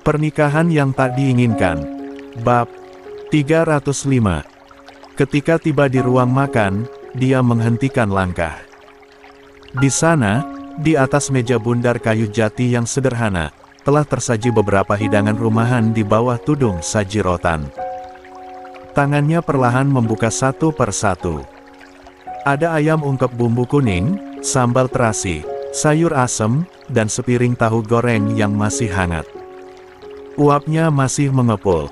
Pernikahan yang tak diinginkan. Bab 305. Ketika tiba di ruang makan, dia menghentikan langkah. Di sana, di atas meja bundar kayu jati yang sederhana, telah tersaji beberapa hidangan rumahan di bawah tudung saji rotan. Tangannya perlahan membuka satu persatu. Ada ayam ungkep bumbu kuning, sambal terasi, sayur asem, dan sepiring tahu goreng yang masih hangat. Uapnya masih mengepul.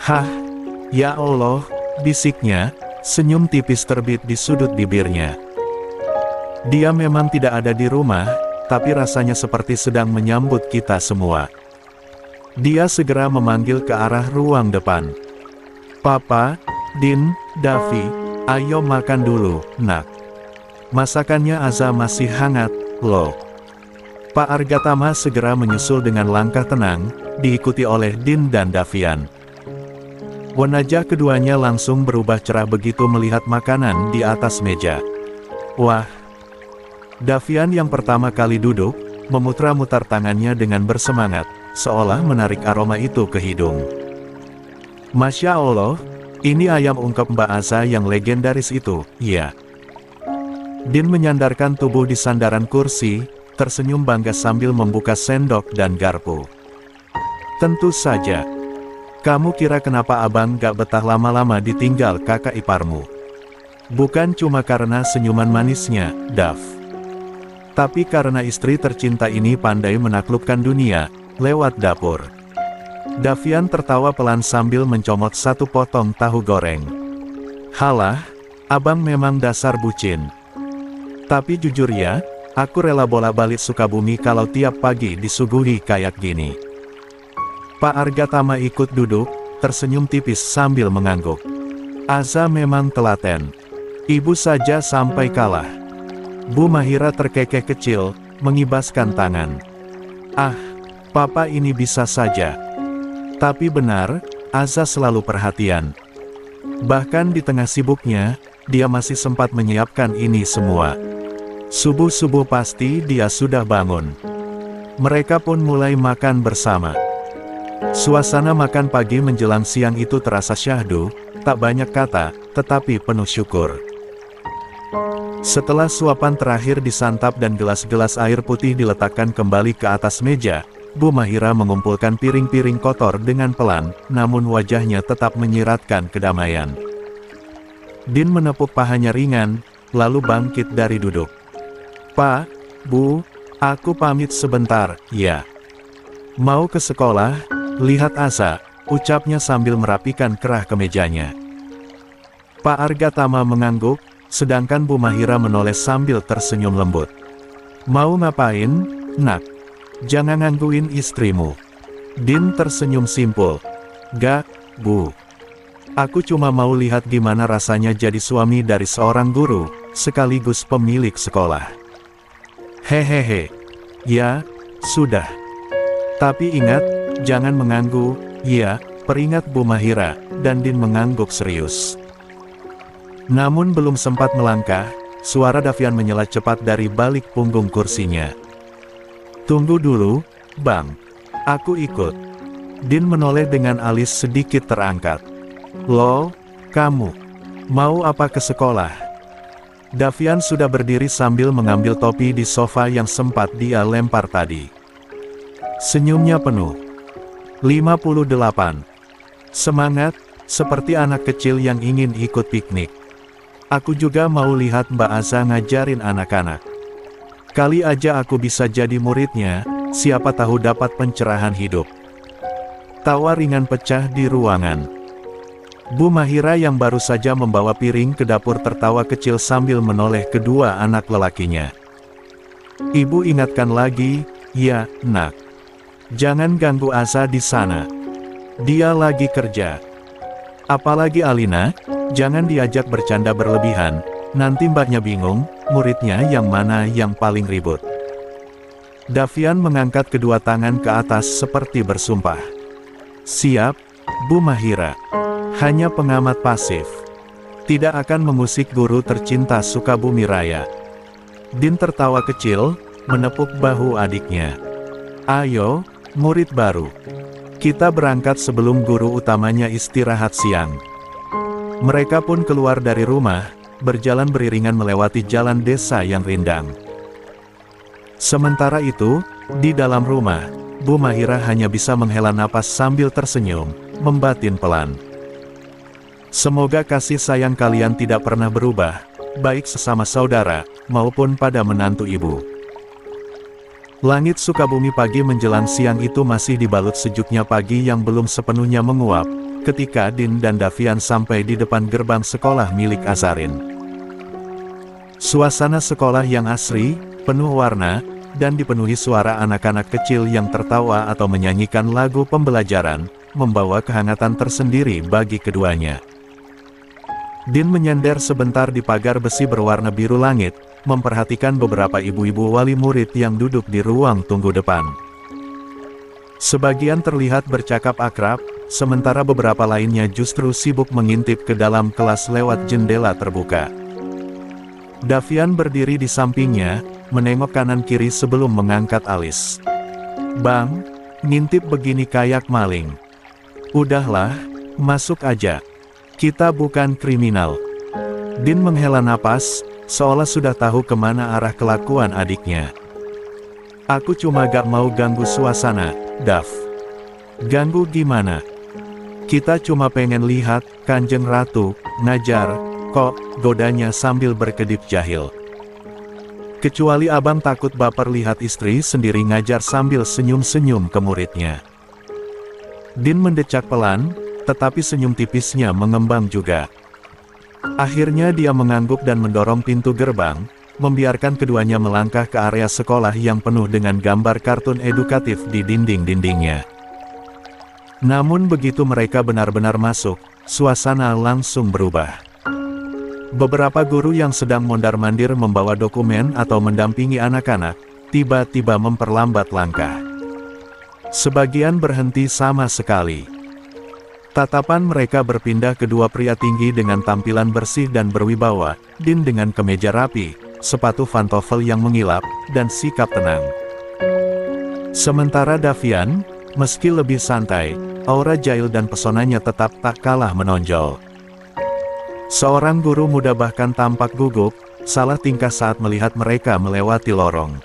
"Hah, ya Allah," bisiknya, senyum tipis terbit di sudut bibirnya. Dia memang tidak ada di rumah, tapi rasanya seperti sedang menyambut kita semua. Dia segera memanggil ke arah ruang depan. "Papa, Din, Davi, ayo makan dulu, nak. Masakannya Aza masih hangat, loh." Pak Argatama segera menyusul dengan langkah tenang, diikuti oleh Din dan Davian. Wajah keduanya langsung berubah cerah begitu melihat makanan di atas meja. "Wah!" Davian yang pertama kali duduk, memutar-mutar tangannya dengan bersemangat, seolah menarik aroma itu ke hidung. "Masya Allah, ini ayam ungkep Mbak Aza yang legendaris itu, ya." Din menyandarkan tubuh di sandaran kursi, tersenyum bangga sambil membuka sendok dan garpu. "Tentu saja. Kamu kira kenapa abang gak betah lama-lama ditinggal kakak iparmu? Bukan cuma karena senyuman manisnya, Dav. Tapi karena istri tercinta ini pandai menaklukkan dunia, lewat dapur." Davian tertawa pelan sambil mencomot satu potong tahu goreng. "Halah, abang memang dasar bucin. Tapi jujur ya, aku rela bolak-balik Sukabumi kalau tiap pagi disuguhi kayak gini." Pak Argatama ikut duduk, tersenyum tipis sambil mengangguk. "Aza memang telaten. Ibu saja sampai kalah." Bu Mahira terkekeh kecil, mengibaskan tangan. "Ah, papa ini bisa saja. Tapi benar, Aza selalu perhatian. Bahkan di tengah sibuknya, dia masih sempat menyiapkan ini semua. Subuh-subuh pasti dia sudah bangun." Mereka pun mulai makan bersama. Suasana makan pagi menjelang siang itu terasa syahdu, tak banyak kata, tetapi penuh syukur. Setelah suapan terakhir disantap dan gelas-gelas air putih diletakkan kembali ke atas meja, Bu Mahira mengumpulkan piring-piring kotor dengan pelan, namun wajahnya tetap menyiratkan kedamaian. Din menepuk pahanya ringan, lalu bangkit dari duduk. "Pak, Bu, aku pamit sebentar, ya. Mau ke sekolah, lihat Aza," ucapnya sambil merapikan kerah kemejanya. Pak Argatama mengangguk, sedangkan Bu Mahira menoleh sambil tersenyum lembut. "Mau ngapain, nak? Jangan gangguin istrimu." Din tersenyum simpul. "Gak, Bu. Aku cuma mau lihat gimana rasanya jadi suami dari seorang guru, sekaligus pemilik sekolah." "Hehehe. Ya, sudah. Tapi ingat, jangan mengganggu, ya," peringat Bu Mahira, dan Din mengangguk serius. Namun belum sempat melangkah, suara Davian menyela cepat dari balik punggung kursinya. "Tunggu dulu, Bang. Aku ikut." Din menoleh dengan alis sedikit terangkat. "Loh, kamu mau apa ke sekolah?" Davian sudah berdiri sambil mengambil topi di sofa yang sempat dia lempar tadi. Senyumnya penuh. 58. Semangat, seperti anak kecil yang ingin ikut piknik. "Aku juga mau lihat Mbak Aza ngajarin anak-anak. Kali aja aku bisa jadi muridnya, siapa tahu dapat pencerahan hidup." Tawa ringan pecah di ruangan. Bu Mahira yang baru saja membawa piring ke dapur tertawa kecil sambil menoleh kedua anak lelakinya. "Ibu ingatkan lagi, ya, nak. Jangan ganggu Aza di sana. Dia lagi kerja. Apalagi Alina, jangan diajak bercanda berlebihan, nanti mbaknya bingung, muridnya yang mana yang paling ribut." Davian mengangkat kedua tangan ke atas seperti bersumpah. "Siap, Bu Mahira. Hanya pengamat pasif. Tidak akan mengusik guru tercinta Sukabumi Raya." Din tertawa kecil, menepuk bahu adiknya. "Ayo, murid baru. Kita berangkat sebelum guru utamanya istirahat siang. Mereka pun keluar dari rumah, berjalan beriringan melewati jalan desa yang rindang. Sementara itu, di dalam rumah, Bu Mahira hanya bisa menghela napas sambil tersenyum, membatin pelan. Semoga kasih sayang kalian tidak pernah berubah, baik sesama saudara, maupun pada menantu ibu. Langit Sukabumi pagi menjelang siang itu masih dibalut sejuknya pagi yang belum sepenuhnya menguap, ketika Din dan Davian sampai di depan gerbang sekolah milik Azarin. Suasana sekolah yang asri, penuh warna, dan dipenuhi suara anak-anak kecil yang tertawa atau menyanyikan lagu pembelajaran, membawa kehangatan tersendiri bagi keduanya. Din menyender sebentar di pagar besi berwarna biru langit, memperhatikan beberapa ibu-ibu wali murid yang duduk di ruang tunggu depan. Sebagian terlihat bercakap akrab, sementara beberapa lainnya justru sibuk mengintip ke dalam kelas lewat jendela terbuka. Davian berdiri di sampingnya, menengok kanan kiri sebelum mengangkat alis. "Bang, ngintip begini kayak maling. Udahlah, masuk aja. Kita bukan kriminal." Din menghela napas, seolah sudah tahu kemana arah kelakuan adiknya. "Aku cuma gak mau ganggu suasana, Dav." "Ganggu gimana? Kita cuma pengen lihat, Kanjeng Ratu, ngajar, kok," godanya sambil berkedip jahil. "Kecuali abang takut baper lihat istri sendiri ngajar," sambil senyum-senyum ke muridnya. Din mendecak pelan, tetapi senyum tipisnya mengembang juga. Akhirnya dia mengangguk dan mendorong pintu gerbang, membiarkan keduanya melangkah ke area sekolah yang penuh dengan gambar kartun edukatif di dinding-dindingnya. Namun begitu mereka benar-benar masuk, suasana langsung berubah. Beberapa guru yang sedang mondar-mandir membawa dokumen atau mendampingi anak-anak, tiba-tiba memperlambat langkah. Sebagian berhenti sama sekali. Tatapan mereka berpindah ke dua pria tinggi dengan tampilan bersih dan berwibawa, Din dengan kemeja rapi, sepatu pantofel yang mengilap, dan sikap tenang. Sementara Davian, meski lebih santai, aura jahil dan pesonanya tetap tak kalah menonjol. Seorang guru muda bahkan tampak gugup, salah tingkah saat melihat mereka melewati lorong.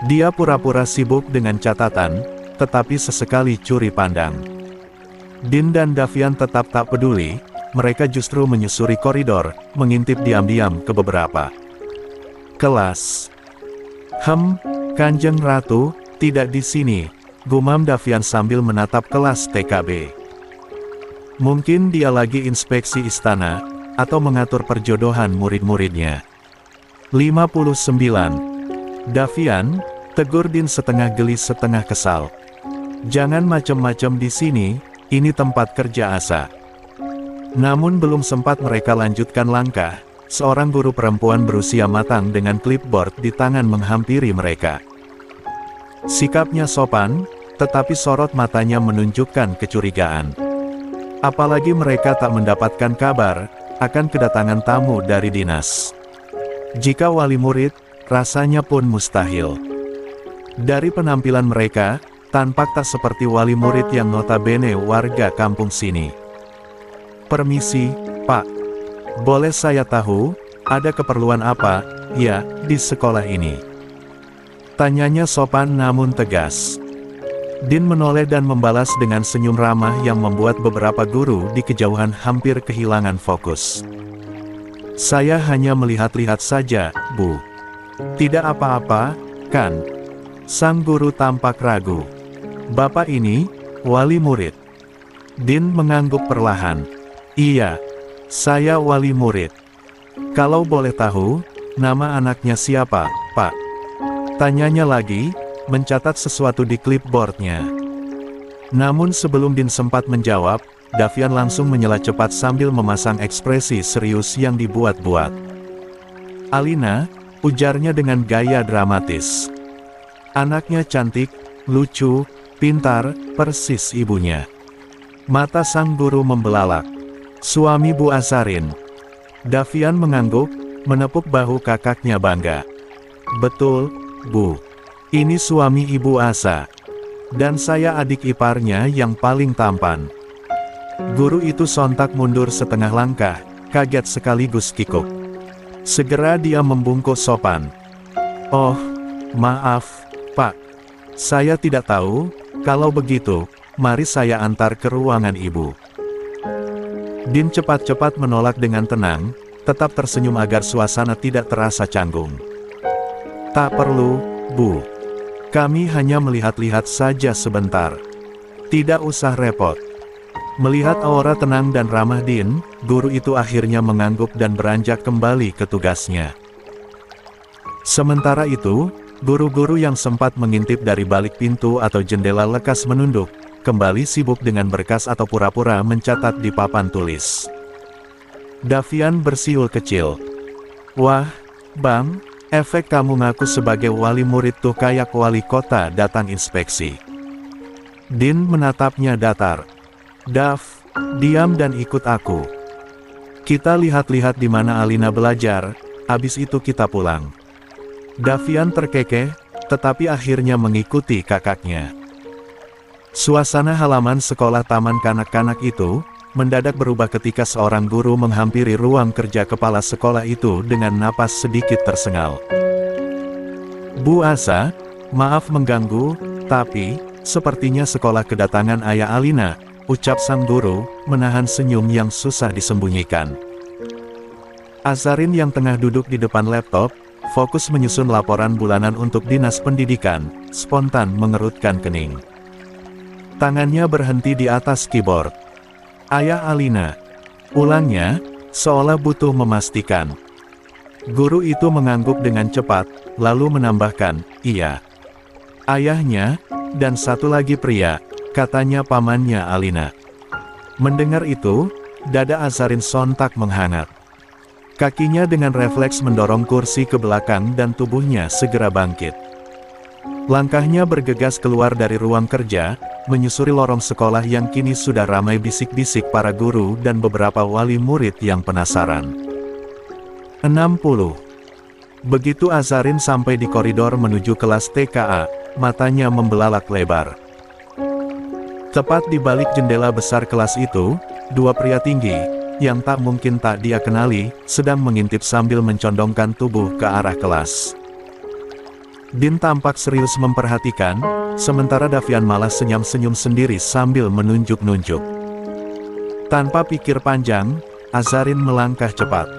Dia pura-pura sibuk dengan catatan, tetapi sesekali curi pandang. Din dan Davian tetap tak peduli, mereka justru menyusuri koridor, mengintip diam-diam ke beberapa kelas. Kanjeng Ratu, tidak di sini," gumam Davian sambil menatap kelas TKB. Mungkin dia lagi inspeksi istana, atau mengatur perjodohan murid-muridnya. 59. "Davian," tegur Din setengah geli setengah kesal. "Jangan macem-macem di sini. Ini tempat kerja Asa." Namun belum sempat mereka lanjutkan langkah, seorang guru perempuan berusia matang dengan clipboard di tangan menghampiri mereka. Sikapnya sopan, tetapi sorot matanya menunjukkan kecurigaan. Apalagi mereka tak mendapatkan kabar akan kedatangan tamu dari dinas. Jika wali murid, rasanya pun mustahil. Dari penampilan mereka, tampak tak seperti wali murid yang notabene warga kampung sini. "Permisi, Pak. Boleh saya tahu, ada keperluan apa, ya, di sekolah ini?" Tanyanya sopan namun tegas. Din menoleh dan membalas dengan senyum ramah yang membuat beberapa guru di kejauhan hampir kehilangan fokus. "Saya hanya melihat-lihat saja, Bu." "Tidak apa-apa, kan?" Sang guru tampak ragu. "Bapak ini, wali murid?" Din mengangguk perlahan. "Iya, saya wali murid." "Kalau boleh tahu, nama anaknya siapa, Pak?" Tanyanya lagi, mencatat sesuatu di clipboardnya. Namun sebelum Din sempat menjawab, Davian langsung menyela cepat sambil memasang ekspresi serius yang dibuat-buat. "Alina," ujarnya dengan gaya dramatis. "Anaknya cantik, lucu, pintar, persis ibunya." Mata sang guru membelalak. "Suami Bu Azarin." Davian mengangguk, menepuk bahu kakaknya bangga. "Betul, Bu. Ini suami Ibu Asa." Dan saya adik iparnya yang paling tampan. Guru itu sontak mundur setengah langkah, kaget sekaligus kikuk. Segera dia membungkuk sopan. "Oh, maaf, Pak. Saya tidak tahu, kalau begitu, mari saya antar ke ruangan Ibu." Din cepat-cepat menolak dengan tenang, tetap tersenyum agar suasana tidak terasa canggung. "Tak perlu, Bu. Kami hanya melihat-lihat saja sebentar. Tidak usah repot." Melihat aura tenang dan ramah Din, guru itu akhirnya mengangguk dan beranjak kembali ke tugasnya. Sementara itu, guru-guru yang sempat mengintip dari balik pintu atau jendela lekas menunduk, kembali sibuk dengan berkas atau pura-pura mencatat di papan tulis. Davian bersiul kecil. "Wah, Bang, efek kamu ngaku sebagai wali murid tuh kayak wali kota datang inspeksi." Din menatapnya datar. "Dav, diam dan ikut aku. Kita lihat-lihat di mana Alina belajar, habis itu kita pulang." Davian terkekeh, tetapi akhirnya mengikuti kakaknya. Suasana halaman sekolah taman kanak-kanak itu mendadak berubah ketika seorang guru menghampiri ruang kerja kepala sekolah itu dengan napas sedikit tersengal. "Bu Asa, maaf mengganggu, tapi sepertinya sekolah kedatangan ayah Alina," ucap sang guru, menahan senyum yang susah disembunyikan. Azarin yang tengah duduk di depan laptop, fokus menyusun laporan bulanan untuk dinas pendidikan, spontan mengerutkan kening. Tangannya berhenti di atas keyboard. "Ayah Alina." Ulangnya, seolah butuh memastikan. Guru itu mengangguk dengan cepat, lalu menambahkan, "Iya. Ayahnya, dan satu lagi pria, katanya pamannya Alina." Mendengar itu, dada Azarin sontak menghangat. Kakinya dengan refleks mendorong kursi ke belakang dan tubuhnya segera bangkit. Langkahnya bergegas keluar dari ruang kerja, menyusuri lorong sekolah yang kini sudah ramai bisik-bisik para guru dan beberapa wali murid yang penasaran. 60. Begitu Azarin sampai di koridor menuju kelas TKA, matanya membelalak lebar. Tepat di balik jendela besar kelas itu, dua pria tinggi, yang tak mungkin tak dia kenali, sedang mengintip sambil mencondongkan tubuh ke arah kelas. Din tampak serius memperhatikan, sementara Davian malah senyum-senyum sendiri sambil menunjuk-nunjuk. Tanpa pikir panjang, Azarin melangkah cepat.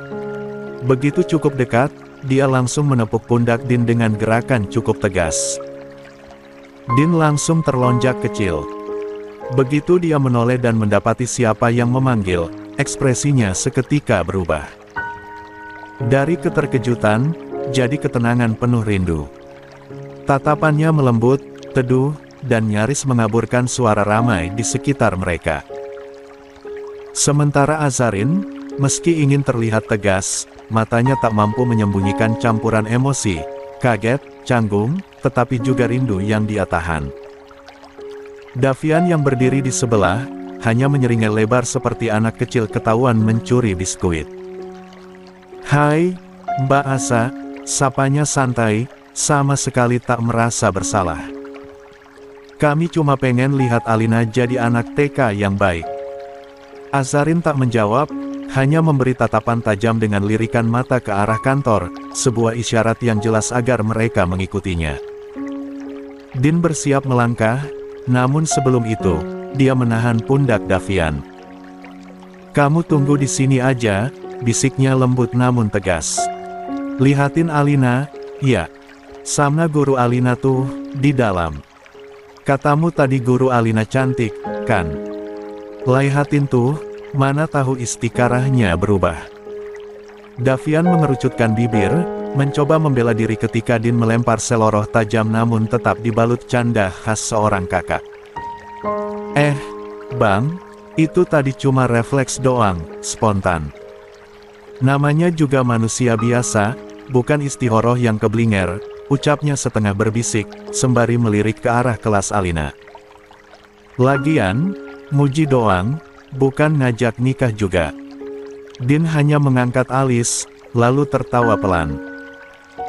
Begitu cukup dekat, dia langsung menepuk pundak Din dengan gerakan cukup tegas. Din langsung terlonjak kecil. Begitu dia menoleh dan mendapati siapa yang memanggil, ekspresinya seketika berubah. Dari keterkejutan, jadi ketenangan penuh rindu. Tatapannya melembut, teduh, dan nyaris mengaburkan suara ramai di sekitar mereka. Sementara Azarin, meski ingin terlihat tegas, matanya tak mampu menyembunyikan campuran emosi, kaget, canggung, tetapi juga rindu yang dia tahan. Davian yang berdiri di sebelah, hanya menyeringai lebar seperti anak kecil ketahuan mencuri biskuit. "Hai, Mbak Asa," sapanya santai, sama sekali tak merasa bersalah. "Kami cuma pengen lihat Alina jadi anak TK yang baik." Azarin tak menjawab, hanya memberi tatapan tajam dengan lirikan mata ke arah kantor, sebuah isyarat yang jelas agar mereka mengikutinya. Din bersiap melangkah, namun sebelum itu, dia menahan pundak Davian. "Kamu tunggu di sini aja," bisiknya lembut namun tegas. "Lihatin Alina." "Ya. Sama guru Alina tuh, di dalam. Katamu tadi guru Alina cantik, kan? Lihatin tuh, mana tahu istiqarahnya berubah." Davian mengerucutkan bibir, mencoba membela diri ketika Din melempar seloroh tajam namun tetap dibalut canda khas seorang kakak. Bang, itu tadi cuma refleks doang, spontan. Namanya juga manusia biasa, bukan istihoroh yang keblinger," ucapnya setengah berbisik, sembari melirik ke arah kelas Alina. "Lagian, muji doang, bukan ngajak nikah juga." Din hanya mengangkat alis, lalu tertawa pelan.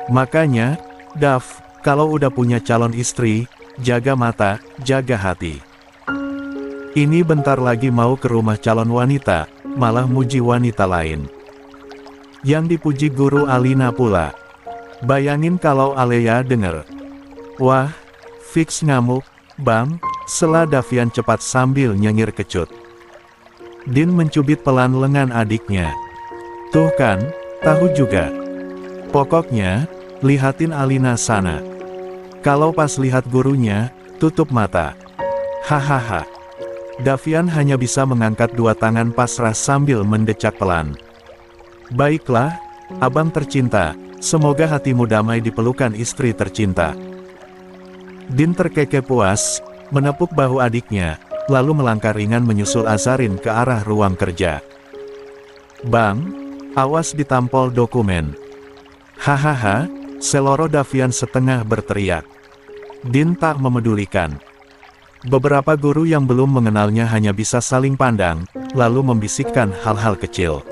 "Makanya, Dav, kalau udah punya calon istri, jaga mata, jaga hati. Ini bentar lagi mau ke rumah calon wanita, malah muji wanita lain. Yang dipuji guru Alina pula. Bayangin kalau Alea denger. Wah, fix ngamuk, Bang, sela Davian cepat sambil nyengir kecut. Din mencubit pelan lengan adiknya. Tuh kan, tahu juga. Pokoknya, lihatin Alina sana. Kalau pas lihat gurunya, tutup mata. Hahaha. Davian hanya bisa mengangkat dua tangan pasrah sambil mendecak pelan. Baiklah, abang tercinta, semoga hatimu damai di pelukan istri tercinta. Din terkekeh puas, menepuk bahu adiknya, lalu melangkah ringan menyusul Azarin ke arah ruang kerja. Bang, awas ditampol dokumen. Hahaha, seloro Davian setengah berteriak. Din tak memedulikan. Beberapa guru yang belum mengenalnya hanya bisa saling pandang, lalu membisikkan hal-hal kecil.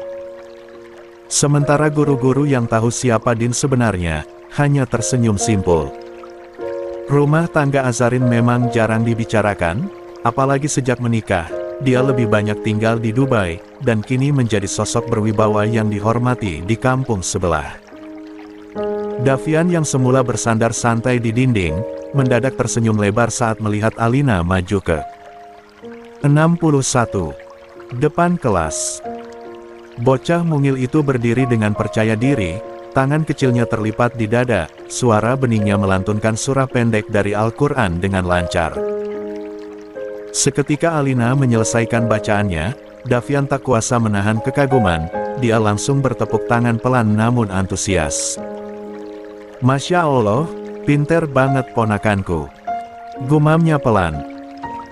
Sementara guru-guru yang tahu siapa Din sebenarnya, hanya tersenyum simpul. Rumah tangga Azarin memang jarang dibicarakan, apalagi sejak menikah. Dia lebih banyak tinggal di Dubai, dan kini menjadi sosok berwibawa yang dihormati di kampung sebelah. Davian yang semula bersandar santai di dinding, mendadak tersenyum lebar saat melihat Alina maju ke 61. Depan kelas. Bocah mungil itu berdiri dengan percaya diri, tangan kecilnya terlipat di dada, suara beningnya melantunkan surah pendek dari Al-Quran dengan lancar. Seketika Alina menyelesaikan bacaannya, Davian tak kuasa menahan kekaguman, dia langsung bertepuk tangan pelan namun antusias. Masya Allah, pinter banget ponakanku. Gumamnya pelan.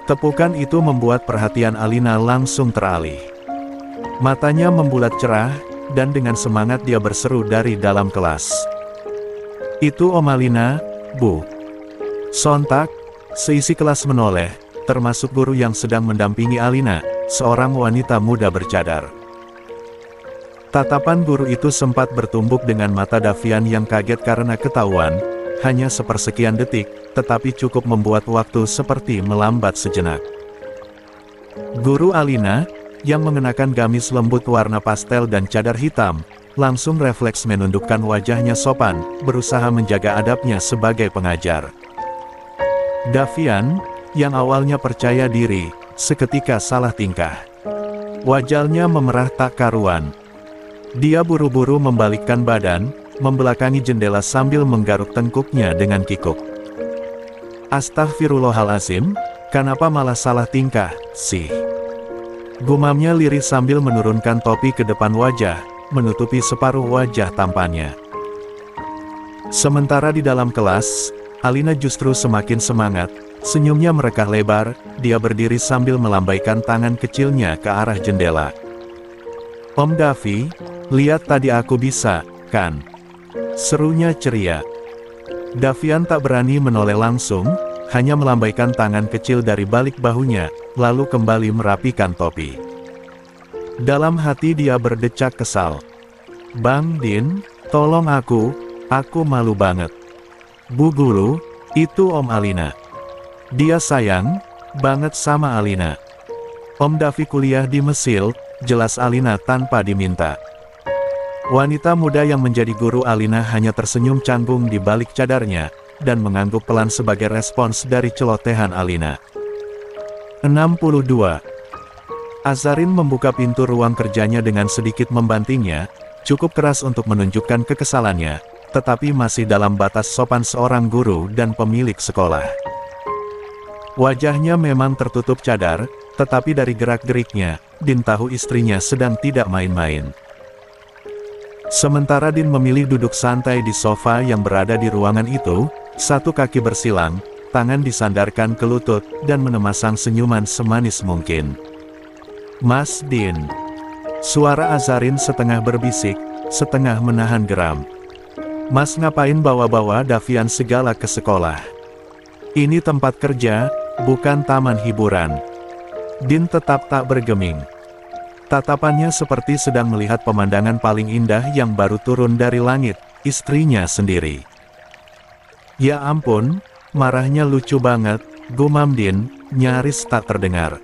Tepukan itu membuat perhatian Alina langsung teralih. Matanya membulat cerah, dan dengan semangat dia berseru dari dalam kelas. Itu Om Alina, Bu. Sontak, seisi kelas menoleh, termasuk guru yang sedang mendampingi Alina, seorang wanita muda bercadar. Tatapan guru itu sempat bertumbuk dengan mata Davian yang kaget karena ketahuan, hanya sepersekian detik, tetapi cukup membuat waktu seperti melambat sejenak. Guru Alina, yang mengenakan gamis lembut warna pastel dan cadar hitam, langsung refleks menundukkan wajahnya sopan, berusaha menjaga adabnya sebagai pengajar. Davian, yang awalnya percaya diri, seketika salah tingkah. Wajahnya memerah tak karuan. Dia buru-buru membalikkan badan, membelakangi jendela sambil menggaruk tengkuknya dengan kikuk. Astagfirullahalazim, kenapa malah salah tingkah, sih? Gumamnya lirih sambil menurunkan topi ke depan wajah, menutupi separuh wajah tampannya. Sementara di dalam kelas, Alina justru semakin semangat, senyumnya merekah lebar, dia berdiri sambil melambaikan tangan kecilnya ke arah jendela. Om Davi, lihat tadi aku bisa, kan? Serunya ceria. Davian tak berani menoleh langsung, hanya melambaikan tangan kecil dari balik bahunya, lalu kembali merapikan topi. Dalam hati dia berdecak kesal. Bang Din, tolong aku malu banget. Bu Guru, itu Om Alina. Dia sayang banget sama Alina. Om Davi kuliah di Mesir, jelas Alina tanpa diminta. Wanita muda yang menjadi guru Alina hanya tersenyum canggung di balik cadarnya, dan mengangguk pelan sebagai respons dari celotehan Alina. 62. Azarin membuka pintu ruang kerjanya dengan sedikit membantingnya, cukup keras untuk menunjukkan kekesalannya, tetapi masih dalam batas sopan seorang guru dan pemilik sekolah. Wajahnya memang tertutup cadar, tetapi dari gerak-geriknya, Din tahu istrinya sedang tidak main-main. Sementara Din memilih duduk santai di sofa yang berada di ruangan itu, satu kaki bersilang, tangan disandarkan ke lutut, dan menemasang senyuman semanis mungkin. Mas Din. Suara Azarin setengah berbisik, setengah menahan geram. Mas ngapain bawa-bawa Davian segala ke sekolah? Ini tempat kerja, bukan taman hiburan. Din tetap tak bergeming. Tatapannya seperti sedang melihat pemandangan paling indah yang baru turun dari langit, istrinya sendiri. Ya ampun, marahnya lucu banget, gumam Din, nyaris tak terdengar.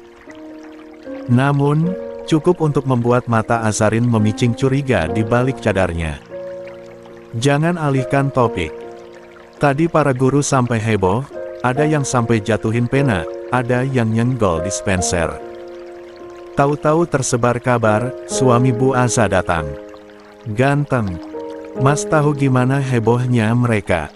Namun, cukup untuk membuat mata Azarin memicing curiga di balik cadarnya. Jangan alihkan topik. Tadi para guru sampai heboh, ada yang sampai jatuhin pena, ada yang nyenggol dispenser. Tahu-tahu tersebar kabar, suami Bu Aza datang. Ganteng. Mas tahu gimana hebohnya mereka.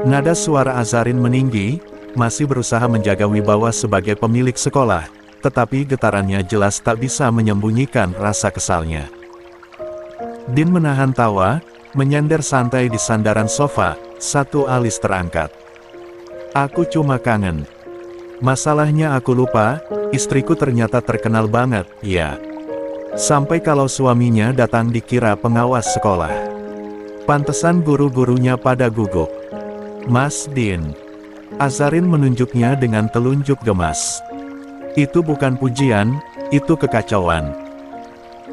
Nada suara Azarin meninggi, masih berusaha menjaga wibawa sebagai pemilik sekolah, tetapi getarannya jelas tak bisa menyembunyikan rasa kesalnya. Din menahan tawa, menyender santai di sandaran sofa, satu alis terangkat. Aku cuma kangen. Masalahnya aku lupa, istriku ternyata terkenal banget, ya. Sampai kalau suaminya datang dikira pengawas sekolah. Pantesan guru-gurunya pada gugup. Mas Din. Azarin menunjuknya dengan telunjuk gemas. Itu bukan pujian, itu kekacauan.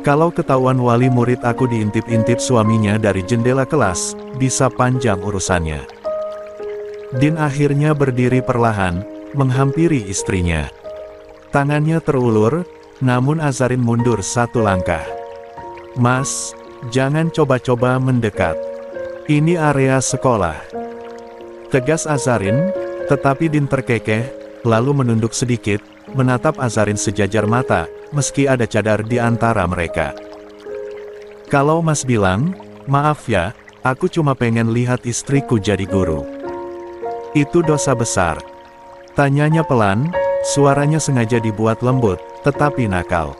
Kalau ketahuan wali murid aku diintip-intip suaminya dari jendela kelas, bisa panjang urusannya. Din akhirnya berdiri perlahan, menghampiri istrinya. Tangannya terulur, namun Azarin mundur satu langkah. Mas, jangan coba-coba mendekat. Ini area sekolah. Tegas Azarin, tetapi Din terkekeh, lalu menunduk sedikit, menatap Azarin sejajar mata, meski ada cadar di antara mereka. Kalau Mas bilang, maaf ya, aku cuma pengen lihat istriku jadi guru. Itu dosa besar. Tanyanya pelan, suaranya sengaja dibuat lembut, tetapi nakal.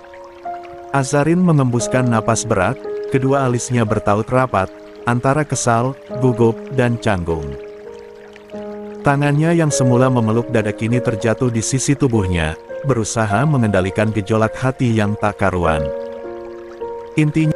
Azarin mengembuskan napas berat, kedua alisnya bertaut rapat, antara kesal, gugup, dan canggung. Tangannya yang semula memeluk dada kini terjatuh di sisi tubuhnya, berusaha mengendalikan gejolak hati yang tak karuan. Intinya,